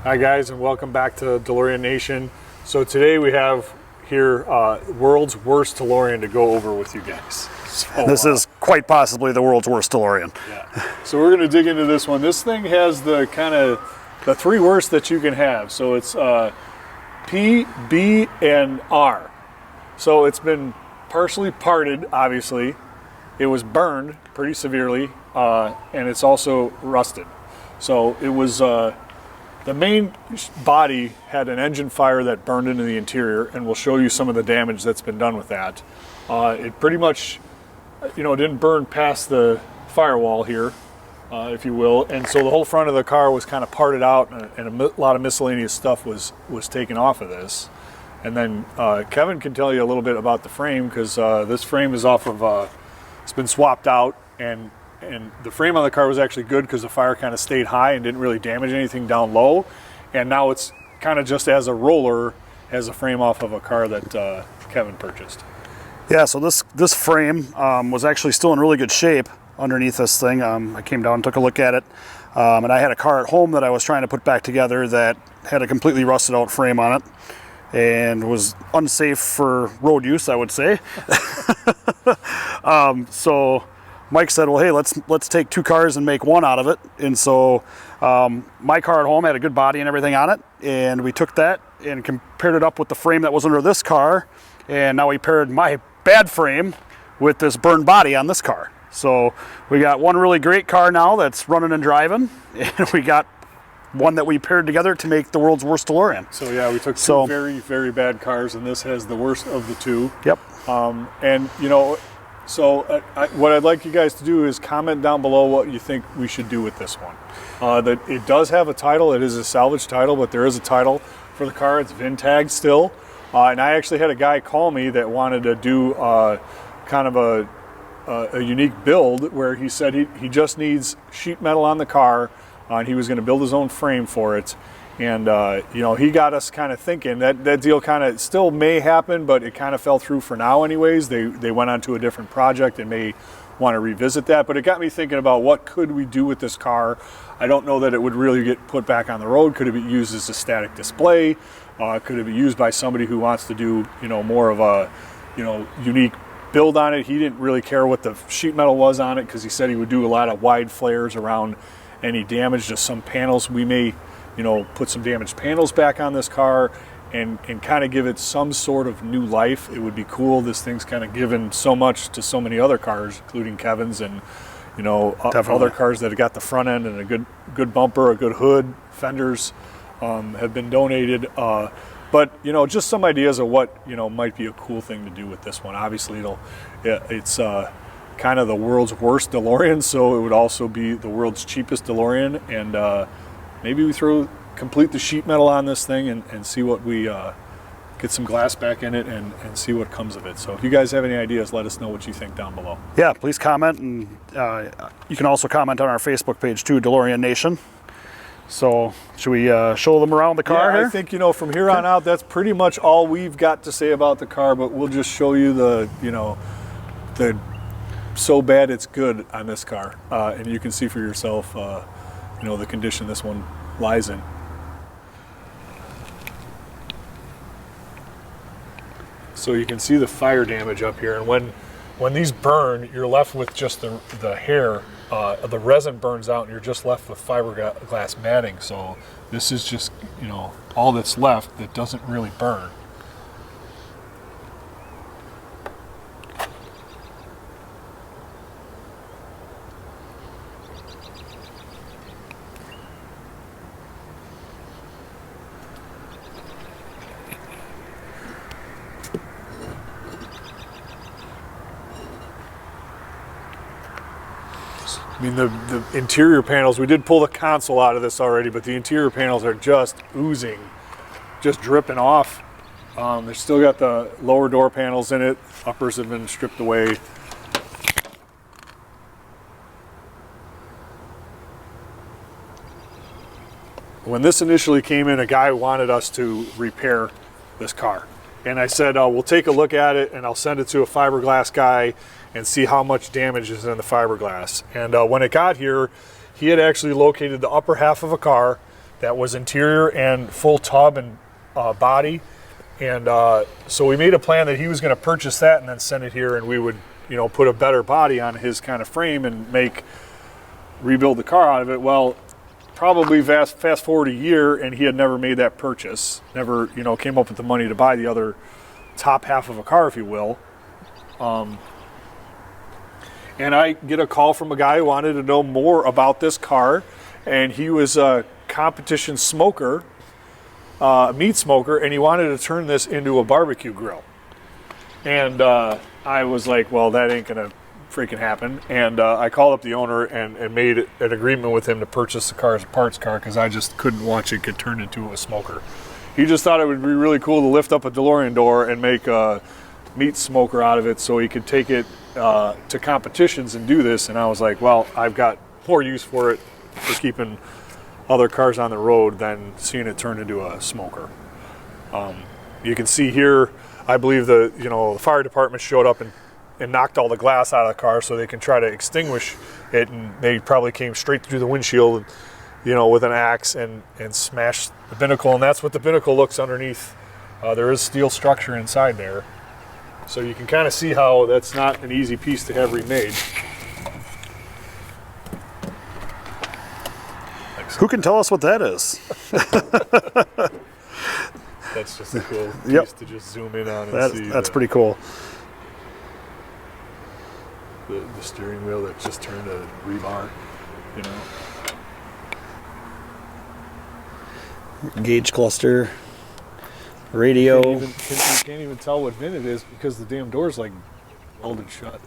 Hi guys, and welcome back to DeLorean Nation. So today we have here world's worst DeLorean to go over with you guys. So, this is quite possibly the world's worst DeLorean. Yeah. So we're going to dig into this one. This thing has the kind of the three worst that you can have. So it's P, B, and R. So it's been partially parted, obviously. It was burned pretty severely, and it's also rusted. So it was, the main body had an engine fire that burned into the interior, and we'll show you some of the damage that's been done with that. It pretty much, didn't burn past the firewall here, if you will, and so the whole front of the car was kind of parted out, and a lot of miscellaneous stuff was taken off of this. And then Kevin can tell you a little bit about the frame, because this frame is off of, it's been swapped out, and the frame on the car was actually good because the fire kind of stayed high and didn't really damage anything down low. And now it's kind of just as a roller, as a frame off of a car that Kevin purchased. Yeah, so this frame was actually still in really good shape underneath this thing. I came down and took a look at it. And I had a car at home that I was trying to put back together that had a completely rusted out frame on it and was unsafe for road use, I would say. So Mike said, well, hey, let's take two cars and make one out of it. And so my car at home had a good body and everything on it, and we took that and compared it up with the frame that was under this car, and now we paired my bad frame with this burned body on this car. So we got one really great car now that's running and driving, and we got one that we paired together to make the world's worst DeLorean. So yeah, we took two very, very bad cars, and this has the worst of the two. Yep. So what I'd like you guys to do is comment down below what you think we should do with this one. That it does have a title. It is a salvage title, but there is a title for the car. It's VIN tagged still. And I actually had a guy call me that wanted to do kind of a unique build where he said he just needs sheet metal on the car, and he was going to build his own frame for it. And he got us kind of thinking that deal kind of still may happen, but it kind of fell through for now anyways. They went on to a different project and may want to revisit that, but it got me thinking about what could we do with this car. I don't know that it would really get put back on the road. Could it be used as a static display? Could it be used by somebody who wants to do more of a unique build on it? He didn't really care what the sheet metal was on it, because he said he would do a lot of wide flares around any damage to some panels. We may put some damaged panels back on this car and kind of give it some sort of new life. It would be cool. This thing's kind of given so much to so many other cars, including Kevin's, and other cars that have got the front end and a good bumper, a good hood, fenders have been donated. But just some ideas of what might be a cool thing to do with this one. Obviously, it's kind of the world's worst DeLorean, so it would also be the world's cheapest DeLorean, and maybe we complete the sheet metal on this thing and see what we get some glass back in it and see what comes of it. So if you guys have any ideas, let us know what you think down below. Yeah, please comment, and you can also comment on our Facebook page too, DeLorean Nation. So should we show them around the car here? I think from here on out, that's pretty much all we've got to say about the car, but we'll just show you the so bad it's good on this car, and you can see for yourself the condition this one lies in. So you can see the fire damage up here, and when these burn, you're left with just the hair. The resin burns out, and you're just left with fiberglass matting. So this is just all that's left that doesn't really burn. I mean, the interior panels, we did pull the console out of this already, but the interior panels are just oozing, just dripping off. They've still got the lower door panels in it. Uppers have been stripped away. When this initially came in, a guy wanted us to repair this car. And I said, we'll take a look at it and I'll send it to a fiberglass guy and see how much damage is in the fiberglass. And when it got here, he had actually located the upper half of a car that was interior and full tub and body. And so we made a plan that he was going to purchase that and then send it here, and we would, you know, put a better body on his kind of frame and rebuild the car out of it. Well, probably fast forward a year, and he had never made that purchase, never, you know, came up with the money to buy the other top half of a car, if you will. And I get a call from a guy who wanted to know more about this car, and he was a competition smoker, meat smoker, and he wanted to turn this into a barbecue grill. And I was like, well, that ain't gonna freaking happen. And I called up the owner and made an agreement with him to purchase the car as a parts car, because I just couldn't watch it get turned into a smoker. He just thought it would be really cool to lift up a DeLorean door and make a meat smoker out of it so he could take it to competitions and do this. And I was like, well, I've got more use for it for keeping other cars on the road than seeing it turn into a smoker. You can see here, I believe the fire department showed up and knocked all the glass out of the car so they can try to extinguish it, and they probably came straight through the windshield, you know, with an axe and smashed the binnacle. And that's what the binnacle looks underneath. There is steel structure inside there, so you can kind of see how that's not an easy piece to have remade. Who can tell us what that is? That's just a cool piece to just zoom in on and see. That's pretty cool. The steering wheel that just turned a rebar, you know. Gauge cluster, radio. You can't even tell what VIN it is because the damn door's like welded shut.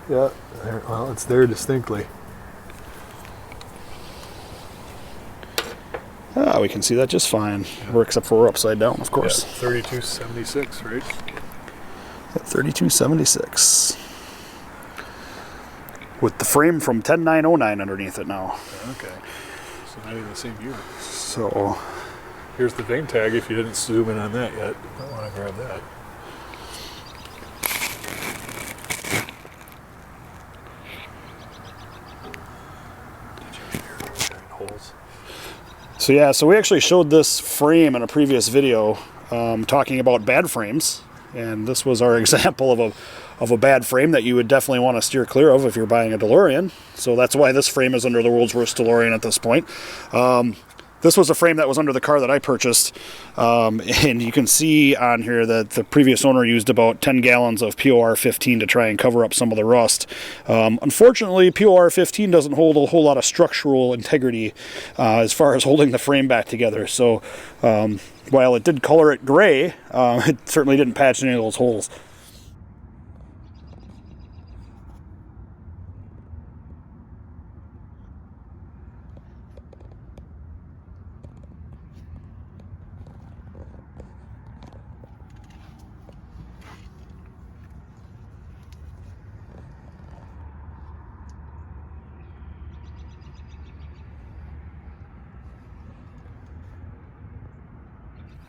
Yeah, well, it's there distinctly. We can see that just fine. Yeah. Except for we're upside down, of course. Yeah, 3276, right? 3276. With the frame from 10909 underneath it now. Okay. So not even the same year. So here's the VIN tag if you didn't zoom in on that yet. I want to grab that. So we actually showed this frame in a previous video, talking about bad frames, and this was our example of a bad frame that you would definitely want to steer clear of if you're buying a DeLorean. So that's why this frame is under the world's worst DeLorean at this point. This was a frame that was under the car that I purchased, and you can see on here that the previous owner used about 10 gallons of POR 15 to try and cover up some of the rust. Unfortunately, POR 15 doesn't hold a whole lot of structural integrity as far as holding the frame back together. So while it did color it gray, it certainly didn't patch any of those holes.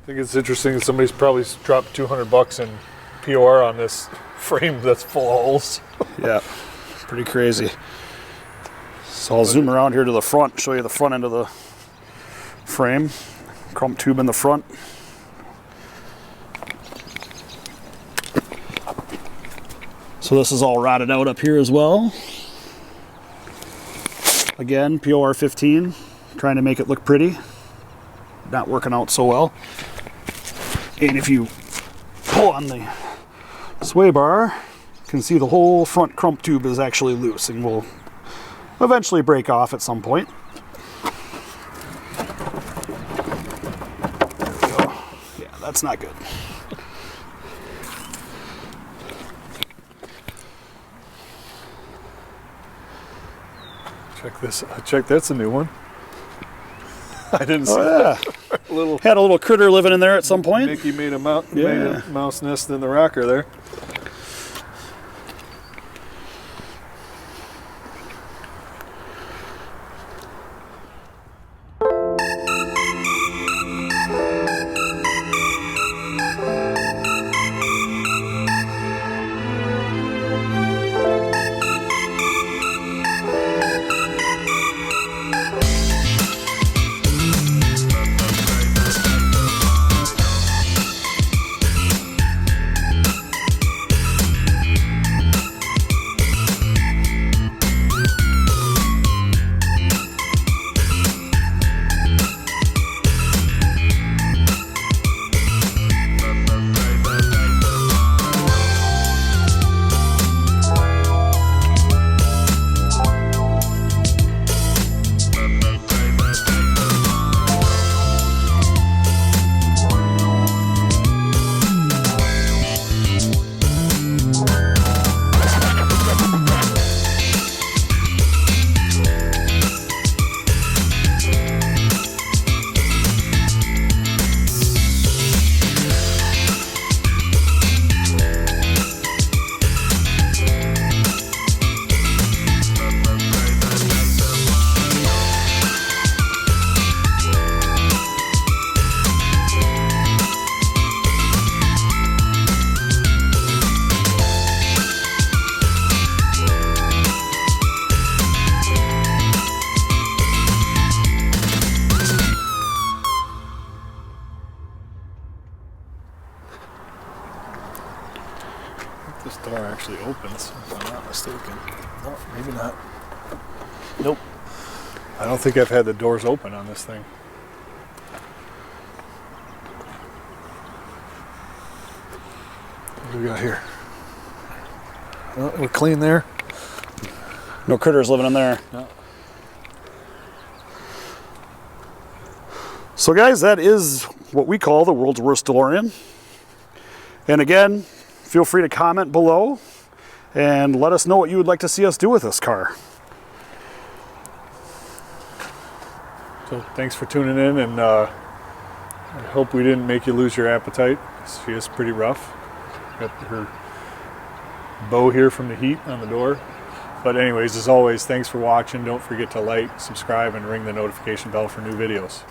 I think it's interesting that somebody's probably dropped $200 in POR on this frame that's full of holes. Yeah, pretty crazy. So I'll zoom around here to the front, show you the front end of the frame. Chrome tube in the front. So this is all rotted out up here as well. Again, POR 15, trying to make it look pretty. Not working out so well. And if you pull on the sway bar, you can see the whole front crump tube is actually loose and will eventually break off at some point. There we go. Yeah, that's not good. Check this. Check, that's a new one. I didn't see that. Had a little critter living in there at some point. Mickey made a mouse nest in the rocker there. This door actually opens, if I'm not mistaken. No, maybe not. Nope. I don't think I've had the doors open on this thing. What do we got here? Oh, we're clean there. No critters living in there. No. So guys, that is what we call the world's worst DeLorean. And again, feel free to comment below and let us know what you would like to see us do with this car. So thanks for tuning in, and I hope we didn't make you lose your appetite. She is pretty rough. Got her bow here from the heat on the door. But anyways, as always, thanks for watching. Don't forget to like, subscribe, and ring the notification bell for new videos.